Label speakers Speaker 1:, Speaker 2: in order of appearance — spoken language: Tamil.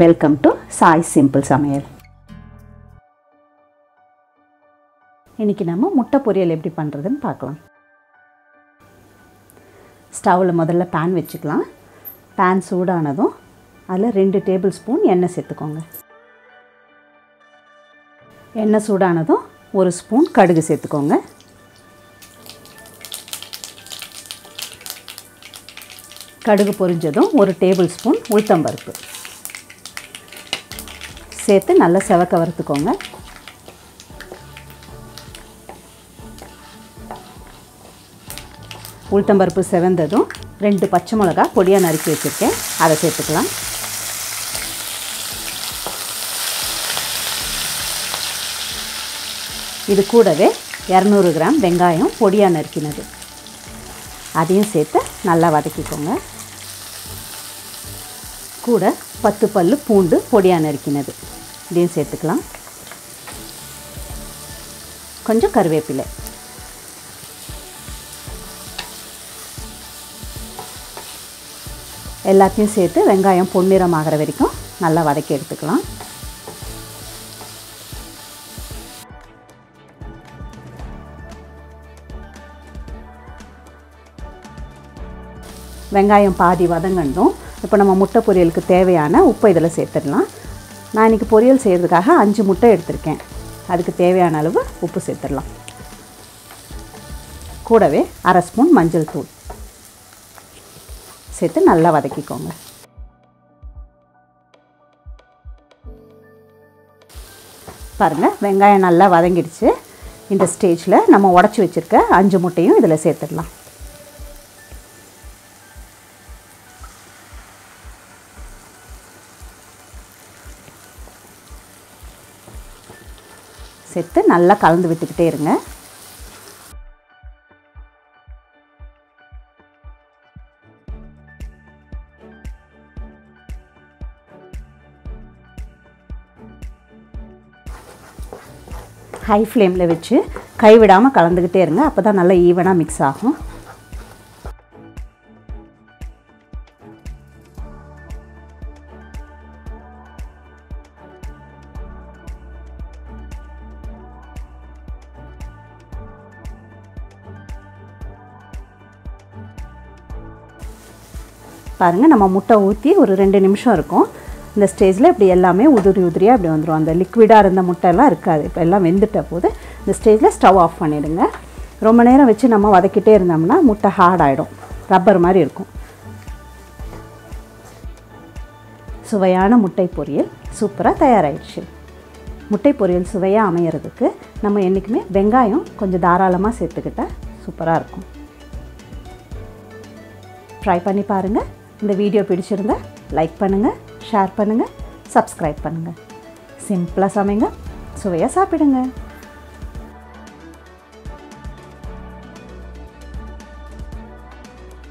Speaker 1: வெல்கம் டு சாய் சிம்பிள் சமையல். இன்னைக்கு நம்ம முட்டை பொரியல் எப்படி பண்ணுறதுன்னு பார்க்கலாம். ஸ்டவ்வில் முதல்ல பேன் வச்சுக்கலாம். பேன் சூடானதும் அதில் 2 டேபிள் ஸ்பூன் எண்ணெய் சேர்த்துக்கோங்க. எண்ணெய் சூடானதும் 1 ஸ்பூன் கடுகு சேர்த்துக்கோங்க. கடுகு பொரிஞ்சதும் 1 டேபிள் ஸ்பூன் உளுத்தம்பருப்பு சேர்த்து நல்லா செவக்க வறுத்துக்கோங்க. உளுத்தம்பருப்பு செவந்ததும் 2 பச்சை மிளகாய் பொடியாக நறுக்கி வச்சுருக்கேன், அதை சேர்த்துக்கலாம். இது கூடவே 200 கிராம் வெங்காயம் பொடியாக நறுக்கினது அதையும் சேர்த்து நல்லா வதக்கிக்கோங்க. கூட 10 பல்லு பூண்டு பொடியாக நறுக்கினது இதையும் சேர்த்துக்கலாம். கொஞ்சம் கருவேப்பிலை, எல்லாத்தையும் சேர்த்து வெங்காயம் பொன்னிறம் ஆகிற வரைக்கும் நல்லா வதக்கி எடுத்துக்கலாம். வெங்காயம் பாதி வதங்கணும். இப்போ நம்ம முட்டை பொரியலுக்கு தேவையான உப்பை இதில் சேர்த்துடலாம். நான் இன்றைக்கி பொரியல் செய்கிறதுக்காக 5 முட்டை எடுத்திருக்கேன். அதுக்கு தேவையான அளவு உப்பு சேர்த்துடலாம். கூடவே 1/2 ஸ்பூன் மஞ்சள் தூள் சேர்த்து நல்லா வதக்கிக்கோங்க. பாருங்கள், வெங்காயம் நல்லா வதங்கிடுச்சு. இந்த ஸ்டேஜில் நம்ம உடச்சி வச்சுருக்க 5 முட்டையும் இதில் சேர்த்துடலாம். சேர்த்து நல்லா கலந்து விட்டுக்கிட்டே இருங்க. ஹை ஃப்ளேமில் வச்சு கைவிடாமல் கலந்துக்கிட்டே இருங்க. அப்போ தான் நல்லா ஈவனாக மிக்ஸ் ஆகும். பாருங்கள், நம்ம முட்டை ஊற்றி ஒரு 2 நிமிஷம் இருக்கும். இந்த ஸ்டேஜில் இப்படி எல்லாமே உதிரியாக இப்படி வந்துடும். அந்த லிக்விடாக இருந்த முட்டையெல்லாம் இருக்காது. இப்போ எல்லாம் வெந்துட்ட போது இந்த ஸ்டேஜில் ஸ்டவ் ஆஃப் பண்ணிவிடுங்க. ரொம்ப நேரம் வச்சு நம்ம வதக்கிட்டே இருந்தோம்னா முட்டை ஹார்ட் ஆகிடும், ரப்பர் மாதிரி இருக்கும். சுவையான முட்டை பொரியல் சூப்பராக தயாராகிடுச்சு. முட்டை பொரியல் சுவையாக அமையிறதுக்கு நம்ம என்றைக்குமே வெங்காயம் கொஞ்சம் தாராளமாக சேர்த்துக்கிட்டால் சூப்பராக இருக்கும். ட்ரை பண்ணி பாருங்கள். இந்த வீடியோ பிடிச்சிருந்தா லைக் பண்ணுங்கள், ஷேர் பண்ணுங்கள், சப்ஸ்கிரைப் பண்ணுங்கள். சிம்பிளாக சமைங்க, சுவையாக சாப்பிடுங்க.